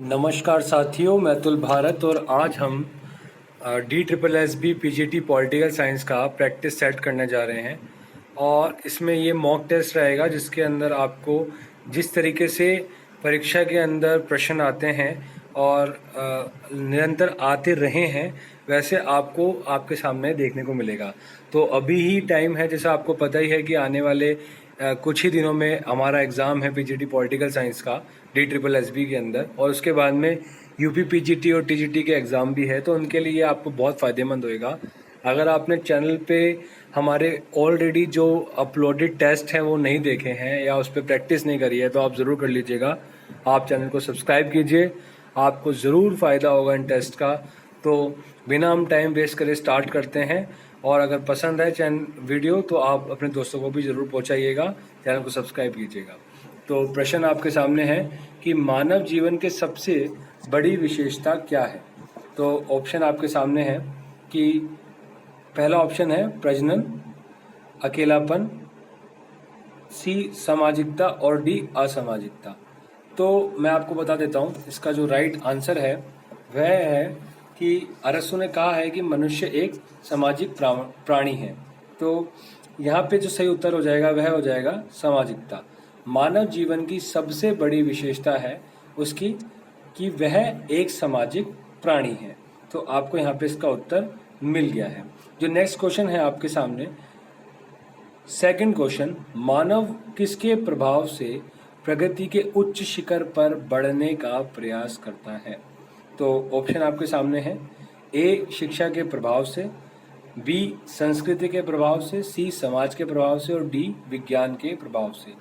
नमस्कार साथियों, मैं अतुल भारत और आज हम DSSB PGT पॉलिटिकल साइंस का प्रैक्टिस सेट करने जा रहे हैं। और इसमें ये मॉक टेस्ट रहेगा जिसके अंदर आपको जिस तरीके से परीक्षा के अंदर प्रश्न आते हैं और निरंतर आते रहे हैं वैसे आपको आपके सामने देखने को मिलेगा। तो अभी ही टाइम है, जैसा आपको पता ही है कि आने वाले कुछ ही दिनों में हमारा एग्ज़ाम है PGT पॉलिटिकल साइंस का DSSB के अंदर, और उसके बाद में UP PGT और TGT के एग्ज़ाम भी है। तो उनके लिए आपको बहुत फ़ायदेमंद होएगा। अगर आपने चैनल पे हमारे ऑलरेडी जो अपलोडेड टेस्ट हैं वो नहीं देखे हैं या उस पर प्रैक्टिस नहीं करी है तो आप ज़रूर कर लीजिएगा। आप चैनल को सब्सक्राइब कीजिए, आपको ज़रूर फ़ायदा होगा इन टेस्ट का। तो बिना हम टाइम वेस्ट करे स्टार्ट करते हैं। और अगर पसंद है वीडियो तो आप अपने दोस्तों को भी ज़रूर पहुंचाइएगा, चैनल को सब्सक्राइब कीजिएगा। तो प्रश्न आपके सामने है कि मानव जीवन के सबसे बड़ी विशेषता क्या है। तो ऑप्शन आपके सामने है कि पहला ऑप्शन है प्रजनन, अकेलापन, सी सामाजिकता और डी असामाजिकता। तो मैं आपको बता देता हूँ इसका जो राइट आंसर है वह है कि अरस्तु ने कहा है कि मनुष्य एक सामाजिक प्राणी है। तो यहाँ पे जो सही उत्तर हो जाएगा वह हो जाएगा सामाजिकता। मानव जीवन की सबसे बड़ी विशेषता है उसकी कि वह एक सामाजिक प्राणी है। तो आपको यहाँ पे इसका उत्तर मिल गया है। जो नेक्स्ट क्वेश्चन है आपके सामने, सेकंड क्वेश्चन, मानव किसके प्रभाव से प्रगति के उच्च शिखर पर बढ़ने का प्रयास करता है। तो ऑप्शन आपके सामने है, ए शिक्षा के प्रभाव से, बी संस्कृति के प्रभाव से, सी समाज के प्रभाव से और डी विज्ञान के प्रभाव से।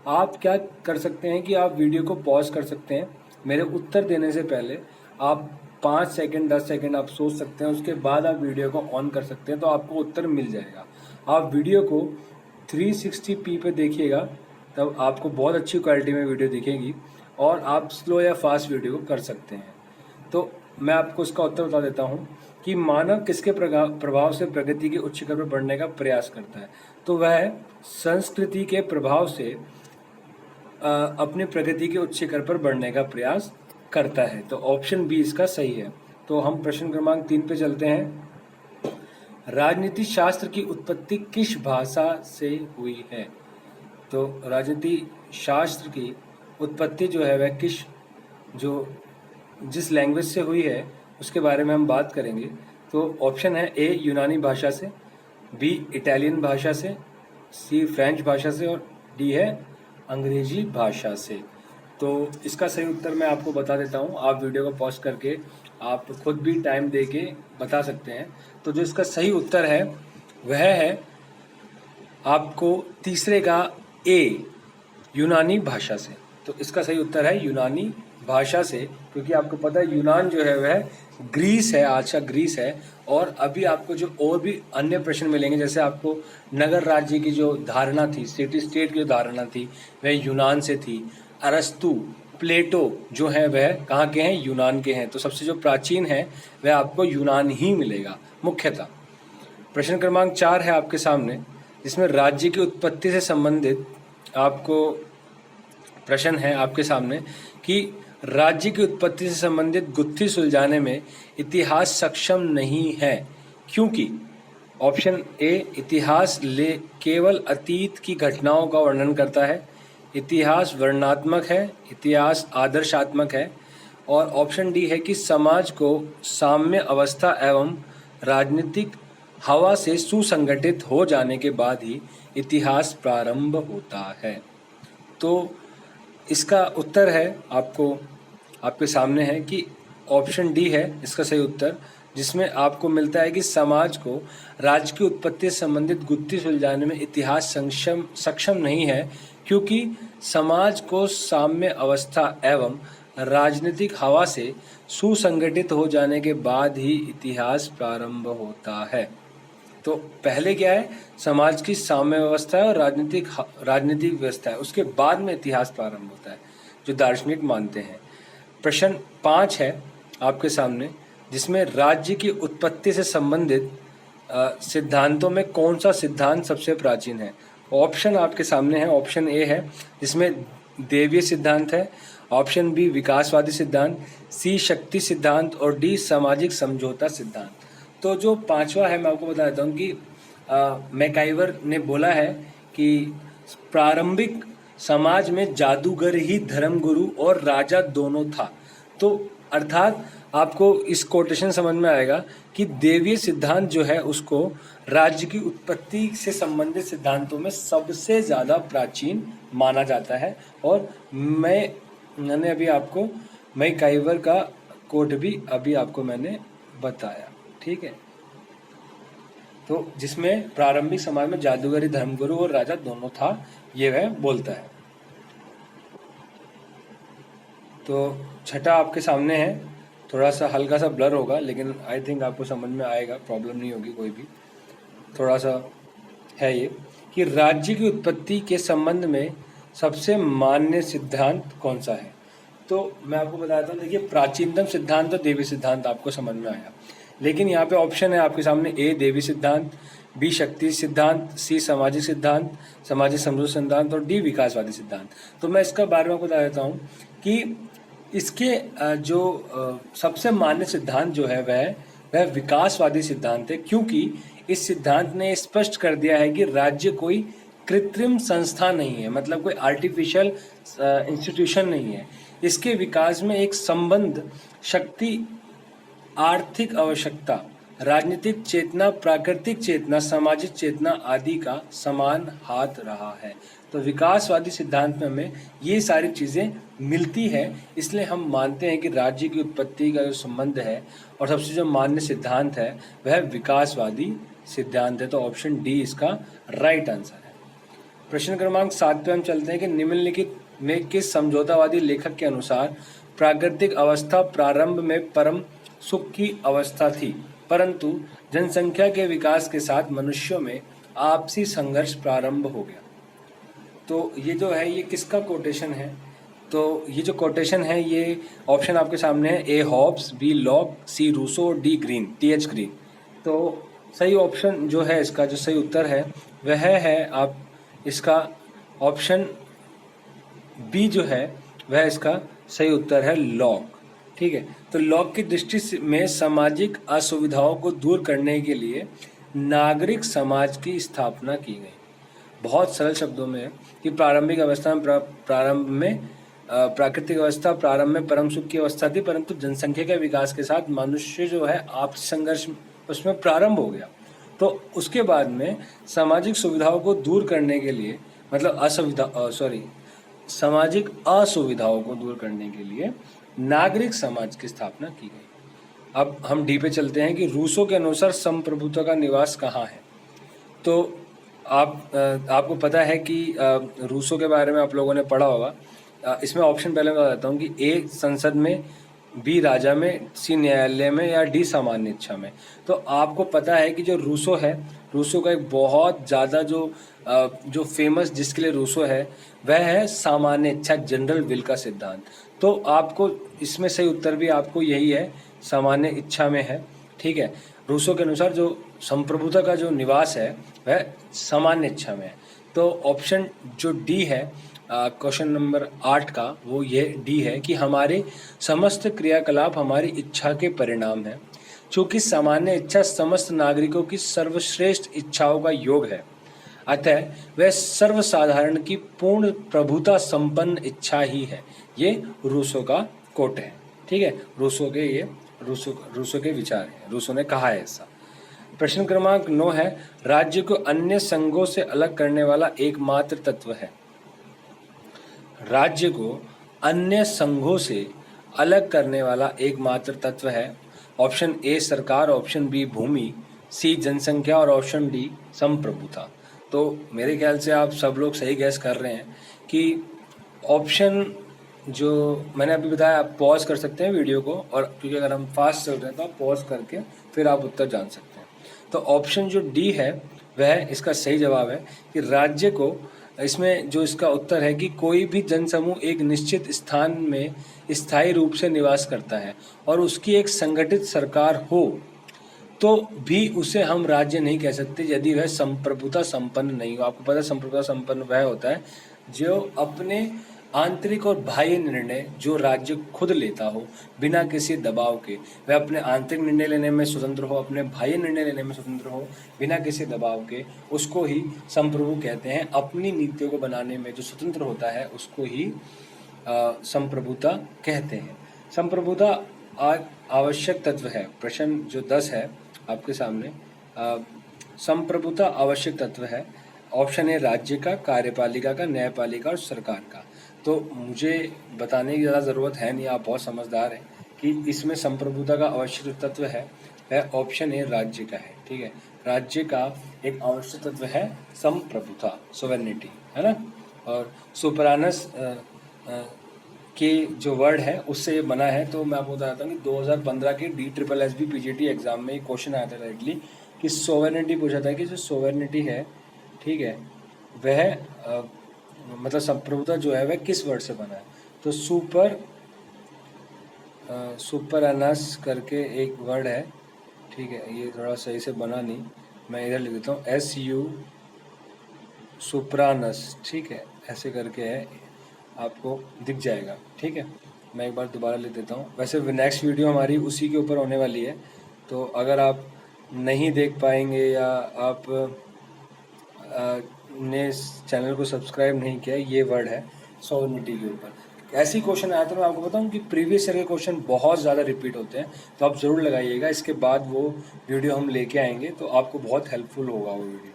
आप क्या कर सकते हैं कि आप वीडियो को पॉज कर सकते हैं। मेरे उत्तर देने से पहले आप 5 सेकंड 10 सेकंड आप सोच सकते हैं, उसके बाद आप वीडियो को ऑन कर सकते हैं तो आपको उत्तर मिल जाएगा। आप वीडियो को 360p पे देखिएगा तब आपको बहुत अच्छी क्वालिटी में वीडियो दिखेगी और आप स्लो या फास्ट वीडियो को कर सकते हैं। तो मैं आपको इसका उत्तर बता देता हूँ कि मानव किसके प्रभाव से प्रगति के उच्च शिखर पर बढ़ने का प्रयास करता है। तो वह संस्कृति के प्रभाव से अपने प्रगति के उच्च शिखर पर बढ़ने का प्रयास करता है। तो ऑप्शन बी इसका सही है। तो हम प्रश्न क्रमांक 3 पे चलते हैं। राजनीति शास्त्र की उत्पत्ति किस भाषा से हुई है। तो राजनीति शास्त्र की उत्पत्ति जो है वह जिस लैंग्वेज से हुई है उसके बारे में हम बात करेंगे। तो ऑप्शन है, ए यूनानी भाषा से, बी इटालियन भाषा से, सी फ्रेंच भाषा से और डी है अंग्रेजी भाषा से। तो इसका सही उत्तर मैं आपको बता देता हूँ। आप वीडियो को पॉज करके आप खुद भी टाइम दे के बता सकते हैं। तो जो इसका सही उत्तर है वह है आपको तीसरे का ए यूनानी भाषा से। तो इसका सही उत्तर है यूनानी भाषा से, क्योंकि आपको पता है यूनान जो है वह ग्रीस है, आज का ग्रीस है। और अभी आपको जो और भी अन्य प्रश्न मिलेंगे, जैसे आपको नगर राज्य की जो धारणा थी, सिटी स्टेट की जो धारणा थी वह यूनान से थी। अरस्तु, प्लेटो जो है वह कहाँ के हैं, यूनान के हैं। तो सबसे जो प्राचीन है वह आपको यूनान ही मिलेगा मुख्यतः। प्रश्न क्रमांक 4 है आपके सामने, जिसमें राज्य की उत्पत्ति से संबंधित आपको प्रश्न है आपके सामने कि राज्य की उत्पत्ति से संबंधित गुत्थी सुलझाने में इतिहास सक्षम नहीं है क्योंकि। ऑप्शन ए, इतिहास केवल अतीत की घटनाओं का वर्णन करता है, इतिहास वर्णनात्मक है, इतिहास आदर्शात्मक है, और ऑप्शन डी है कि समाज को साम्य अवस्था एवं राजनीतिक हवा से सुसंगठित हो जाने के बाद ही इतिहास प्रारंभ होता है। तो इसका उत्तर है आपके सामने है कि ऑप्शन डी है इसका सही उत्तर, जिसमें आपको मिलता है कि समाज को राज्य की उत्पत्ति से संबंधित गुत्थी सुलझाने में इतिहास सक्षम नहीं है क्योंकि समाज को साम्य अवस्था एवं राजनीतिक हवा से सुसंगठित हो जाने के बाद ही इतिहास प्रारंभ होता है। तो पहले क्या है, समाज की साम्य व्यवस्था है और राजनीतिक व्यवस्था है, उसके बाद में इतिहास प्रारंभ होता है, जो दार्शनिक मानते हैं। प्रश्न 5 है आपके सामने, जिसमें राज्य की उत्पत्ति से संबंधित सिद्धांतों में कौन सा सिद्धांत सबसे प्राचीन है। ऑप्शन आपके सामने है, ऑप्शन ए है जिसमें देवीय सिद्धांत है, ऑप्शन बी विकासवादी सिद्धांत, सी शक्ति सिद्धांत और डी सामाजिक समझौता सिद्धांत। तो जो पांचवा है मैं आपको बता देता हूँ कि मैकाइवर ने बोला है कि प्रारंभिक समाज में जादूगर ही धर्मगुरु और राजा दोनों था। तो अर्थात आपको इस कोटेशन समझ में आएगा कि देवीय सिद्धांत जो है उसको राज्य की उत्पत्ति से संबंधित सिद्धांतों में सबसे ज़्यादा प्राचीन माना जाता है। और मैंने अभी आपको मैकाइवर का कोट भी अभी आपको मैंने बताया, ठीक है। तो जिसमें प्रारंभिक समाज में जादूगरी धर्मगुरु और राजा दोनों था, ये वह बोलता है। तो छठा आपके सामने है, थोड़ा सा हल्का सा ब्लर होगा लेकिन आई थिंक आपको समझ में आएगा, प्रॉब्लम नहीं होगी कोई भी। थोड़ा सा है ये कि राज्य की उत्पत्ति के संबंध में सबसे मान्य सिद्धांत कौन सा है। तो मैं आपको बताता हूँ, देखिए प्राचीनतम सिद्धांत और देवी सिद्धांत आपको समझ में आया, लेकिन यहाँ पे ऑप्शन है आपके सामने, ए देवी सिद्धांत, बी शक्ति सिद्धांत, सी सामाजिक सिद्धांत, सामाजिक समझौता सिद्धांत और डी विकासवादी सिद्धांत। तो मैं इसका बारे में आपको बता देता हूँ कि इसके जो सबसे मान्य सिद्धांत जो है वह विकासवादी सिद्धांत है, क्योंकि इस सिद्धांत ने स्पष्ट कर दिया है कि राज्य कोई कृत्रिम संस्था नहीं है, मतलब कोई आर्टिफिशियल इंस्टीट्यूशन नहीं है। इसके विकास में एक संबंध शक्ति, आर्थिक आवश्यकता, राजनीतिक चेतना, प्राकृतिक चेतना, सामाजिक चेतना आदि का समान हाथ रहा है। तो विकासवादी सिद्धांत में हमें ये सारी चीज़ें मिलती है, इसलिए हम मानते हैं कि राज्य की उत्पत्ति का जो संबंध है और सबसे जो मान्य सिद्धांत है वह विकासवादी सिद्धांत है। तो ऑप्शन डी इसका राइट आंसर है। प्रश्न क्रमांक 7 पे हम चलते हैं कि निम्नलिखित में किस समझौतावादी लेखक के अनुसार प्राकृतिक अवस्था प्रारंभ में परम सुख की अवस्था थी, परंतु जनसंख्या के विकास के साथ मनुष्यों में आपसी संघर्ष प्रारंभ हो गया। तो ये जो है ये किसका कोटेशन है, तो ये जो कोटेशन है ये ऑप्शन आपके सामने है, A Hobbes, B Locke, C Rousseau, D Green, T H. Green. तो सही ऑप्शन जो है इसका जो सही उत्तर है वह है आप इसका ऑप्शन बी जो है वह इसका सही उत्तर है, लॉक, ठीक है। तो लॉक की दृष्टि में सामाजिक असुविधाओं को दूर करने के लिए नागरिक समाज की स्थापना की गई। बहुत सरल शब्दों में है कि प्रारंभिक अवस्था में प्राकृतिक अवस्था प्रारंभ में परम सुख की अवस्था थी, परंतु जनसंख्या के विकास के साथ मनुष्य जो है आपसी संघर्ष उसमें प्रारंभ हो गया। तो उसके बाद में सामाजिक सुविधाओं को दूर करने के लिए, मतलब सामाजिक असुविधाओं को दूर करने के लिए नागरिक समाज की स्थापना की गई। अब हम डी पे चलते हैं कि रूसो के अनुसार संप्रभुता का निवास कहाँ है। तो आपको पता है कि रूसो के बारे में आप लोगों ने पढ़ा होगा। इसमें ऑप्शन पहले मैं बता देता हूँ कि ए संसद में, बी राजा में, सी न्यायालय में या डी सामान्य इच्छा में। तो आपको पता है कि जो रूसो है, रूसो का एक बहुत ज़्यादा जो फेमस जिसके लिए रूसो है वह है सामान्य इच्छा, जनरल विल का सिद्धांत। तो आपको इसमें सही उत्तर भी आपको यही है, सामान्य इच्छा में है, ठीक है। रूसो के अनुसार जो संप्रभुता का जो निवास है वह सामान्य इच्छा में है। तो ऑप्शन जो डी है क्वेश्चन नंबर 8 का, वो ये डी है कि हमारे समस्त क्रियाकलाप हमारी इच्छा के परिणाम है। चूँकि सामान्य इच्छा समस्त नागरिकों की सर्वश्रेष्ठ इच्छाओं का योग है, अतः वह सर्वसाधारण की पूर्ण प्रभुता संपन्न इच्छा ही है। ये रूसो का कोट है, ठीक है। रूसो के विचार है, रूसो ने कहा है ऐसा। प्रश्न क्रमांक 9 है, राज्य को अन्य संघों से अलग करने वाला एकमात्र तत्व है। राज्य को अन्य संघों से अलग करने वाला एकमात्र तत्व है। ऑप्शन ए सरकार, ऑप्शन बी भूमि, सी जनसंख्या और ऑप्शन डी संप्रभुता। तो मेरे ख्याल से आप सब लोग सही गैस कर रहे हैं कि ऑप्शन जो मैंने अभी बताया, आप पॉज कर सकते हैं वीडियो को, और क्योंकि अगर हम फास्ट चल रहे हैं तो आप पॉज करके फिर आप उत्तर जान सकते हैं। तो ऑप्शन जो डी है वह इसका सही जवाब है कि राज्य को, इसमें जो इसका उत्तर है कि कोई भी जनसमूह एक निश्चित स्थान में स्थायी रूप से निवास करता है और उसकी एक संगठित सरकार हो तो भी उसे हम राज्य नहीं कह सकते यदि वह संप्रभुता संपन्न नहीं हो। आपको पता है संप्रभुता संपन्न वह होता है जो अपने आंतरिक और बाह्य निर्णय जो राज्य खुद लेता हो बिना किसी दबाव के, वह अपने आंतरिक निर्णय लेने में स्वतंत्र हो, अपने बाह्य निर्णय लेने में स्वतंत्र हो बिना किसी दबाव के, उसको ही संप्रभु कहते हैं। अपनी नीतियों को बनाने में जो स्वतंत्र होता है उसको ही संप्रभुता कहते हैं। संप्रभुता आवश्यक तत्व है। प्रश्न जो 10 है आपके सामने, संप्रभुता आवश्यक तत्व है। ऑप्शन है राज्य का, कार्यपालिका का, न्यायपालिका और सरकार का। तो मुझे बताने की ज़्यादा ज़रूरत है नहीं, आप बहुत समझदार हैं कि इसमें संप्रभुता का आवश्यक तत्व है वह ऑप्शन ए राज्य का है। ठीक है, राज्य का एक आवश्यक तत्व है संप्रभुता, सोवेरेनिटी, है ना। और सुपरानस के जो वर्ड है उससे ये बना है। तो मैं आपको बताता हूँ कि 2015 के DSSB PGT एग्जाम में एक क्वेश्चन आया था डायरेक्टली कि सोवेरेनिटी पूछा था कि जो सोवेरेनिटी है, ठीक है, वह मतलब संप्रभुता जो है वह किस वर्ड से बना है। तो सुपरानस करके एक वर्ड है, ठीक है, ये थोड़ा सही से बना नहीं, मैं इधर लिख देता हूँ SU सुपरानस, ठीक है, ऐसे करके है, आपको दिख जाएगा। ठीक है, मैं एक बार दोबारा लिख देता हूँ। वैसे नेक्स्ट वीडियो हमारी उसी के ऊपर होने वाली है, तो अगर आप नहीं देख पाएंगे या आप ने इस चैनल को सब्सक्राइब नहीं किया, ये वर्ड है सोवेरेनिटी के ऊपर। ऐसी क्वेश्चन आया तो मैं आपको बताऊं कि प्रीवियस ईयर के क्वेश्चन बहुत ज़्यादा रिपीट होते हैं, तो आप ज़रूर लगाइएगा। इसके बाद वो वीडियो हम लेके आएंगे तो आपको बहुत हेल्पफुल होगा वो वीडियो।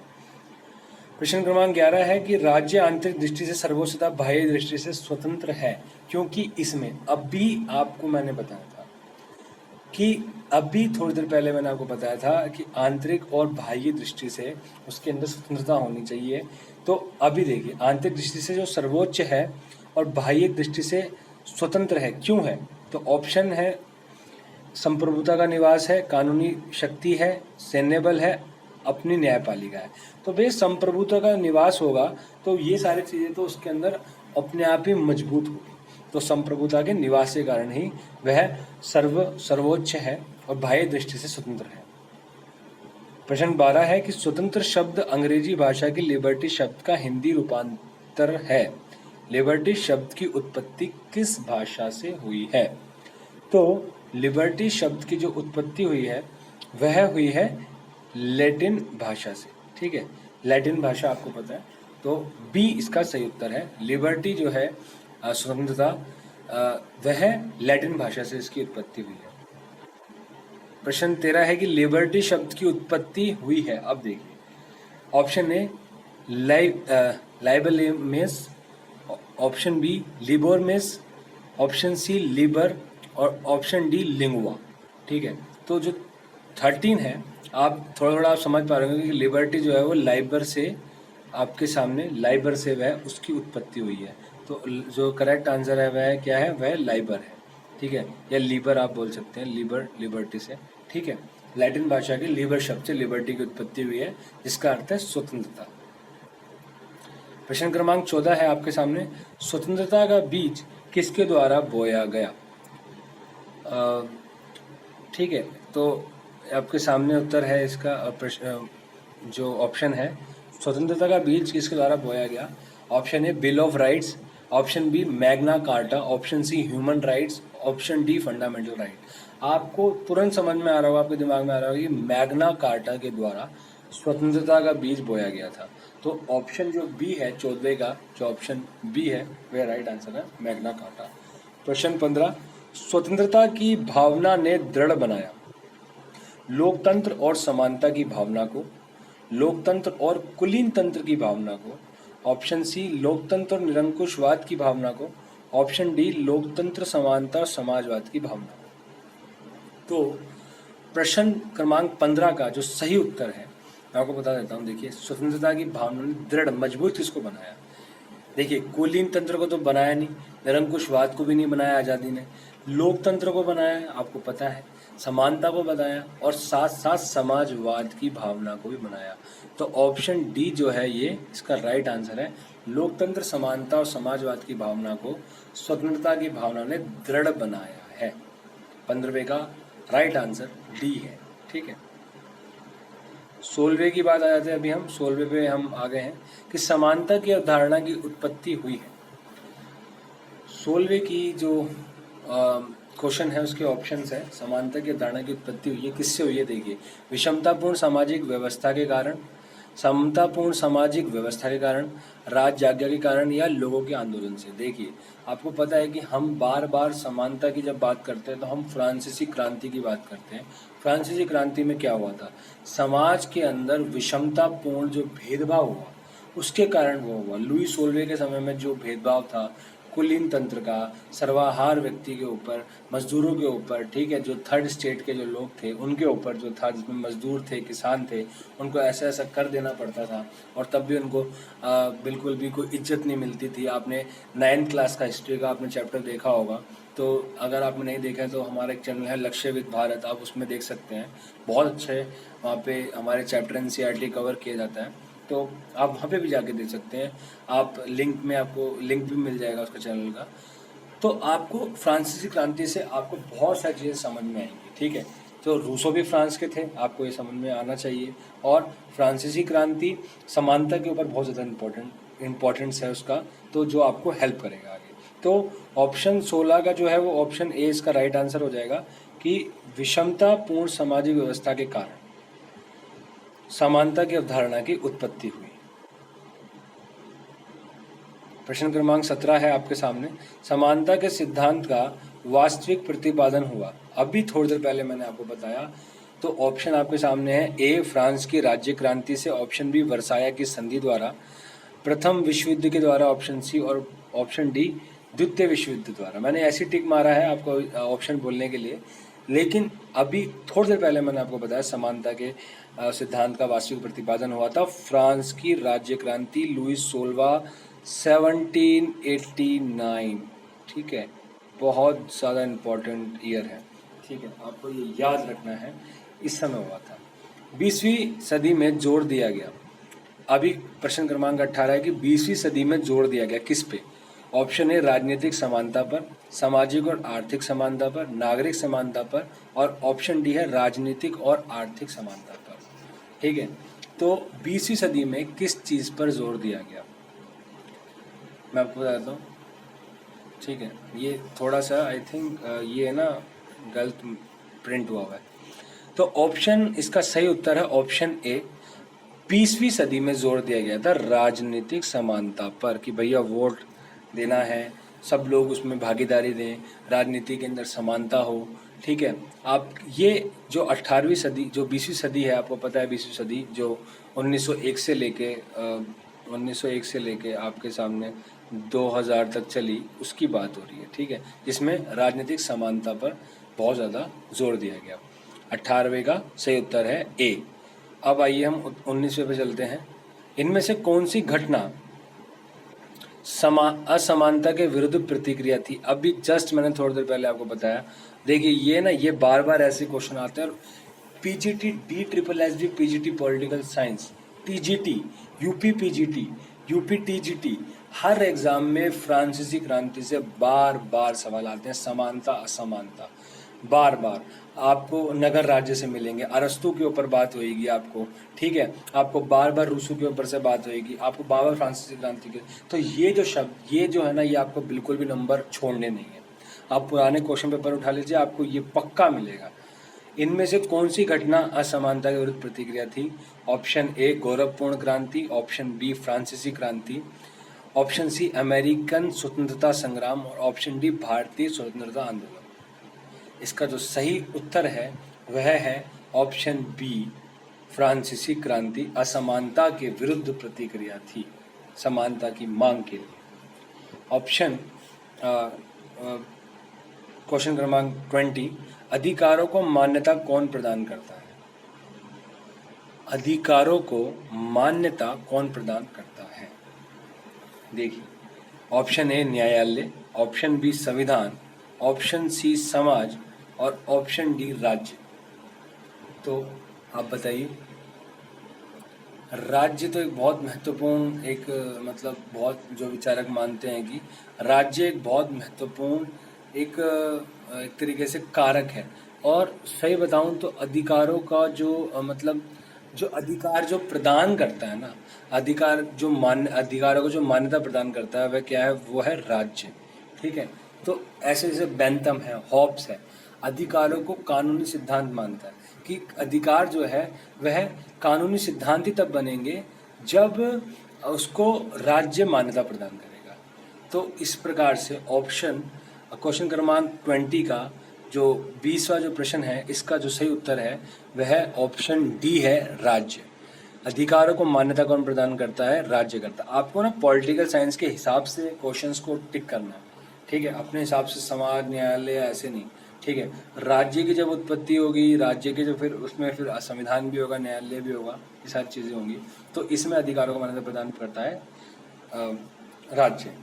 प्रश्न क्रमांक 11 है कि राज्य आंतरिक दृष्टि से सर्वोच्च तथा बाह्य दृष्टि से स्वतंत्र है, क्योंकि इसमें अभी आपको मैंने बताया था कि अभी थोड़ी देर पहले मैंने आपको बताया था कि आंतरिक और बाह्य दृष्टि से उसके अंदर स्वतंत्रता होनी चाहिए। तो अभी देखिए, आंतरिक दृष्टि से जो सर्वोच्च है और बाह्य दृष्टि से स्वतंत्र है, क्यों है? तो ऑप्शन है संप्रभुता का निवास है, कानूनी शक्ति है, सैन्य बल है, अपनी न्यायपालिका है। तो भाई संप्रभुता का निवास होगा तो ये सारी चीज़ें तो उसके अंदर अपने आप ही मजबूत होगी। तो संप्रभुता के निवास के कारण ही वह सर्वोच्च है और बाह्य दृष्टि से स्वतंत्र है। प्रश्न 12 है कि स्वतंत्र शब्द अंग्रेजी भाषा की लिबर्टी शब्द का हिंदी रूपांतर है। लिबर्टी शब्द की उत्पत्ति किस भाषा से हुई है? तो लिबर्टी शब्द की जो उत्पत्ति हुई है वह हुई है लैटिन भाषा से। ठीक है, लैटिन भाषा आपको पता है, तो बी इसका सही उत्तर है। लिबर्टी जो है स्वतंत्रता, वह लैटिन भाषा से इसकी उत्पत्ति हुई है। प्रश्न 13 है कि लिबर्टी शब्द की उत्पत्ति हुई है। अब देखिए, ऑप्शन ए लाइबलेमेस, ऑप्शन बी लिबोरमेस, ऑप्शन सी लिबर और ऑप्शन डी लिंगुआ। ठीक है, तो जो 13 है, आप थोड़ा आप समझ पा रहे होंगे कि लिबर्टी जो है वो लाइबर से, आपके सामने लाइबर से वह उसकी उत्पत्ति हुई है। तो जो करेक्ट आंसर है वह क्या है? वह लाइबर है। ठीक है, या लीबर आप बोल सकते हैं, लीबर लिबर्टी से। ठीक है, लैटिन भाषा के लीबर शब्द से लिबर्टी की उत्पत्ति हुई है, जिसका अर्थ है स्वतंत्रता। प्रश्न क्रमांक 14 है आपके सामने, स्वतंत्रता का बीज किसके द्वारा बोया गया? ठीक है, तो आपके सामने उत्तर है इसका। प्रश्न जो ऑप्शन है, स्वतंत्रता का बीज किसके द्वारा बोया गया? Option A bill of rights, option B Magna Carta, option C human rights, option D fundamental right. आपको तुरंत समझ में आ रहा होगा, आपके दिमाग में आ रहा होगा कि मैग्ना कार्टा के द्वारा स्वतंत्रता का बीज बोया गया था। तो ऑप्शन जो बी है 14 का, जो ऑप्शन बी है वह राइट आंसर है, मैग्ना कार्टा। प्रश्न 15, स्वतंत्रता की भावना ने दृढ़ बनाया लोकतंत्र और समानता की भावना को, लोकतंत्र और कुलीन तंत्र की भावना को, ऑप्शन सी लोकतंत्र और निरंकुशवाद की भावना को, ऑप्शन डी लोकतंत्र समानता और समाजवाद की भावना को। तो प्रश्न क्रमांक 15 का जो सही उत्तर है मैं आपको बता देता हूँ। देखिए, स्वतंत्रता की भावना ने दृढ़ मजबूत किसको बनाया? देखिए, कुलीन तंत्र को तो बनाया नहीं, निरंकुशवाद को भी नहीं बनाया आज़ादी ने, लोकतंत्र को बनाया आपको पता है, समानता को बनाया और साथ साथ समाजवाद की भावना को भी बनाया। तो ऑप्शन डी जो है ये इसका राइट आंसर है। लोकतंत्र, समानता और समाजवाद की भावना को स्वतंत्रता की भावना ने दृढ़ बनाया है। 15वें का राइट आंसर डी है। ठीक है, 16वें की बात आ जाते हैं। अभी हम 16वें पे हम आ गए हैं कि समानता की अवधारणा की उत्पत्ति हुई है। 16वें की जो क्वेश्चन है उसके ऑप्शंस है। समानता की अवधारणा की उत्पत्ति हुई है, किससे हुई है? देखिए, विषमतापूर्ण सामाजिक व्यवस्था के कारण, समतापूर्ण सामाजिक व्यवस्था के कारण, राज्य आज्ञा के कारण, या लोगों के आंदोलन से। देखिए, आपको पता है कि हम बार बार समानता की जब बात करते हैं तो हम फ्रांसीसी क्रांति की बात करते हैं। फ्रांसीसी क्रांति में क्या हुआ था? समाज के अंदर विषमतापूर्ण जो भेदभाव हुआ उसके कारण वो हुआ। लुई 16वें के समय में जो भेदभाव था कुलीन तंत्र का, सर्वाहार व्यक्ति के ऊपर, मजदूरों के ऊपर, ठीक है, जो थर्ड स्टेट के जो लोग थे उनके ऊपर जो था, जिसमें मजदूर थे, किसान थे, उनको ऐसा ऐसा कर देना पड़ता था और तब भी उनको बिल्कुल भी कोई इज्जत नहीं मिलती थी। आपने 9th क्लास का हिस्ट्री का आपने चैप्टर देखा होगा, तो अगर आपने नहीं देखा है तो हमारा एक चैनल है लक्ष्यविद भारत, आप उसमें देख सकते हैं। बहुत अच्छे वहाँ पे हमारे चैप्टर NCERT कवर किया जाता है, तो आप वहाँ पे भी जाके देख सकते हैं। आप लिंक में आपको लिंक भी मिल जाएगा उसका चैनल का। तो आपको फ्रांसीसी क्रांति से आपको बहुत सारी चीज़ें समझ में आएंगी, ठीक है। तो रूसो भी फ्रांस के थे, आपको ये समझ में आना चाहिए। और फ्रांसीसी क्रांति समानता के ऊपर बहुत ज़्यादा इम्पोर्टेंस है उसका, तो जो आपको हेल्प करेगा आगे। तो ऑप्शन 16 का जो है वो ऑप्शन ए इसका राइट आंसर हो जाएगा कि विषमतापूर्ण सामाजिक व्यवस्था के कारण समानता की अवधारणा की उत्पत्ति हुई। प्रश्न क्रमांक 17 है आपके सामने। समानता के सिद्धांत का वास्तविक प्रतिपादन हुआ। अभी थोड़ी देर पहले मैंने आपको बताया। तो ऑप्शन आपके सामने है, ए फ्रांस की राज्य क्रांति से, ऑप्शन बी वर्साया की संधि द्वारा, प्रथम विश्व युद्ध के द्वारा, ऑप्शन सी, और ऑप्शन डी द्वितीय विश्व युद्ध द्वारा। मैंने ऐसी टिक मारा है आपको ऑप्शन बोलने के लिए, लेकिन अभी थोड़ी देर पहले मैंने आपको बताया समानता के सिद्धांत का वास्तविक प्रतिपादन हुआ था फ्रांस की राज्य क्रांति, लुई 16 1789, ठीक है। बहुत ज़्यादा इम्पोर्टेंट ईयर है, ठीक है, आपको ये याद रखना है। इस समय हुआ था। 20वीं सदी में जोर दिया गया। अभी प्रश्न क्रमांक 18 है कि 20वीं सदी में जोर दिया गया किस पे? ऑप्शन ए राजनीतिक समानता पर, सामाजिक और आर्थिक समानता पर, नागरिक समानता पर, और ऑप्शन डी है राजनीतिक और आर्थिक समानता पर, ठीक है। तो 20वीं सदी में किस चीज़ पर जोर दिया गया मैं आपको बताता हूँ, ठीक है। ये थोड़ा सा आई थिंक ये है ना गलत प्रिंट हुआ है। तो ऑप्शन इसका सही उत्तर है ऑप्शन ए। 20वीं सदी में जोर दिया गया था राजनीतिक समानता पर कि भैया वोट देना है, सब लोग उसमें भागीदारी दें, राजनीति के अंदर समानता हो, ठीक है। आप ये जो 18वीं सदी जो 20वीं सदी है, आपको पता है 20वीं सदी जो 1901 से लेके 1901 से लेके आपके सामने 2000 तक चली, उसकी बात हो रही है, ठीक है, जिसमें राजनीतिक समानता पर बहुत ज़्यादा जोर दिया गया। 18वें का सही उत्तर है ए। अब आइए हम 19वें पे चलते हैं। इनमें से कौन सी घटना असमानता के विरुद्ध प्रतिक्रिया थी? अभी जस्ट मैंने थोड़ी देर पहले आपको बताया। देखिए ये बार बार ऐसे क्वेश्चन आते हैं। PGT, DSSB PGT political science, TGT, UP PGT, UP TGT, हर एग्जाम में फ्रांसीसी क्रांति से बार बार सवाल आते हैं। समानता असमानता बार बार आपको नगर राज्य से मिलेंगे, अरस्तु के ऊपर बात होएगी आपको, ठीक है, आपको बार बार रूसो के ऊपर से बात होएगी, आपको बार बार फ्रांसीसी क्रांति के। तो ये जो शब्द ये जो है ना, ये आपको बिल्कुल भी नंबर छोड़ने नहीं है। आप पुराने क्वेश्चन पेपर उठा लीजिए, आपको ये पक्का मिलेगा। इनमें से कौन सी घटना असमानता के विरुद्ध प्रतिक्रिया थी? ऑप्शन ए गौरवपूर्ण क्रांति, ऑप्शन बी फ्रांसीसी क्रांति, ऑप्शन सी अमेरिकन स्वतंत्रता संग्राम, और ऑप्शन डी भारतीय स्वतंत्रता आंदोलन। इसका जो सही उत्तर है वह है ऑप्शन बी फ्रांसीसी क्रांति असमानता के विरुद्ध प्रतिक्रिया थी, समानता की मांग के लिए। ऑप्शन क्वेश्चन क्रमांक 20, अधिकारों को मान्यता कौन प्रदान करता है? अधिकारों को मान्यता कौन प्रदान करता है? देखिए, ऑप्शन ए न्यायालय, ऑप्शन बी संविधान, ऑप्शन सी समाज, और ऑप्शन डी राज्य। तो आप बताइए। राज्य तो एक बहुत महत्वपूर्ण एक मतलब बहुत जो विचारक मानते हैं कि राज्य एक बहुत महत्वपूर्ण एक तरीके से कारक है। और सही बताऊं तो अधिकारों का जो मतलब जो अधिकार जो प्रदान करता है ना, अधिकारों को जो मान्यता प्रदान करता है वह क्या है? वो है राज्य, ठीक है। तो ऐसे जैसे बेंथम है, हॉब्स है, अधिकारों को कानूनी सिद्धांत मानता है कि अधिकार जो है वह कानूनी सिद्धांत ही तब बनेंगे जब उसको राज्य मान्यता प्रदान करेगा। तो इस प्रकार से ऑप्शन क्वेश्चन क्रमांक 20 का जो 20वां जो प्रश्न है, इसका जो सही उत्तर है वह ऑप्शन डी है, राज्य। अधिकारों को मान्यता कौन प्रदान करता है? राज्य करता है। आपको ना पॉलिटिकल साइंस के हिसाब से क्वेश्चंस को टिक करना है, ठीक है, अपने हिसाब से, समाज, न्यायालय, ऐसे नहीं, ठीक है। राज्य की जब उत्पत्ति होगी, राज्य के जो फिर उसमें फिर संविधान भी होगा, न्यायालय भी होगा, ये सारी चीज़ें होंगी, तो इसमें अधिकारों को मान्यता प्रदान करता है राज्य।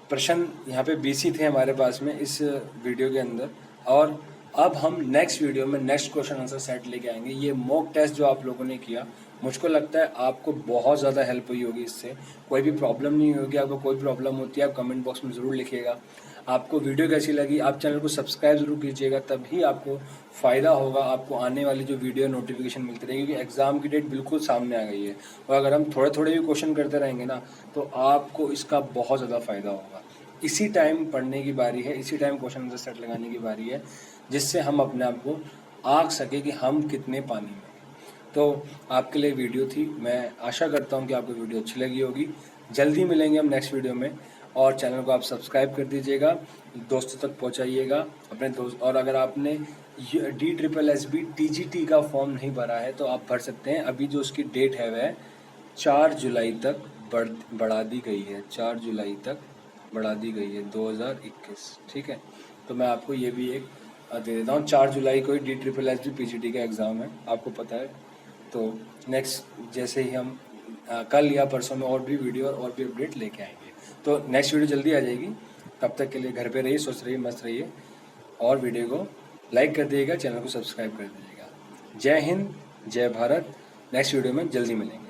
प्रश्न यहाँ पे 20 ही थे हमारे पास में इस वीडियो के अंदर, और अब हम नेक्स्ट वीडियो में नेक्स्ट क्वेश्चन आंसर सेट लेके आएंगे। ये मॉक टेस्ट जो आप लोगों ने किया, मुझको लगता है आपको बहुत ज़्यादा हेल्प हुई होगी इससे। कोई भी प्रॉब्लम नहीं होगी, आपको कोई प्रॉब्लम होती है आप कमेंट बॉक्स में ज़रूर लिखिएगा। आपको वीडियो कैसी लगी, आप चैनल को सब्सक्राइब ज़रूर कीजिएगा, तभी आपको फ़ायदा होगा, आपको आने वाली जो वीडियो नोटिफिकेशन मिलती रहेगी, क्योंकि एग्ज़ाम की डेट बिल्कुल सामने आ गई है, और अगर हम थोड़े थोड़े भी क्वेश्चन करते रहेंगे ना, तो आपको इसका बहुत ज़्यादा फ़ायदा होगा। इसी टाइम पढ़ने की बारी है, इसी टाइम क्वेश्चन आंसर सेट लगाने की बारी है, जिससे हम अपने आप को आंक सके कि हम कितने पानी में। तो आपके लिए वीडियो थी, मैं आशा करता हूँ कि आपको वीडियो अच्छी लगी होगी। जल्दी मिलेंगे हम नेक्स्ट वीडियो में, और चैनल को आप सब्सक्राइब कर दीजिएगा, दोस्तों तक पहुँचाइएगा अपने दोस्त। और अगर आपने DSSB TGT का फॉर्म नहीं भरा है तो आप भर सकते हैं। अभी जो उसकी डेट है वह 4 जुलाई तक बढ़ा दी गई है, 4 जुलाई तक बढ़ा दी गई है 2021, ठीक है। तो मैं आपको ये भी एक दे देता हूँ, 4 जुलाई को ही DSSB PGT का एग्ज़ाम है, आपको पता है। तो नेक्स्ट जैसे ही हम कल या परसों में और भी वीडियो और भी अपडेट लेके आएंगे, तो नेक्स्ट वीडियो जल्दी आ जाएगी। तब तक के लिए घर पे रहिए, स्वस्थ रहिए, मस्त रहिए, और वीडियो को लाइक कर दीजिएगा, चैनल को सब्सक्राइब कर दीजिएगा। जय हिंद, जय भारत। नेक्स्ट वीडियो में जल्दी मिलेंगे।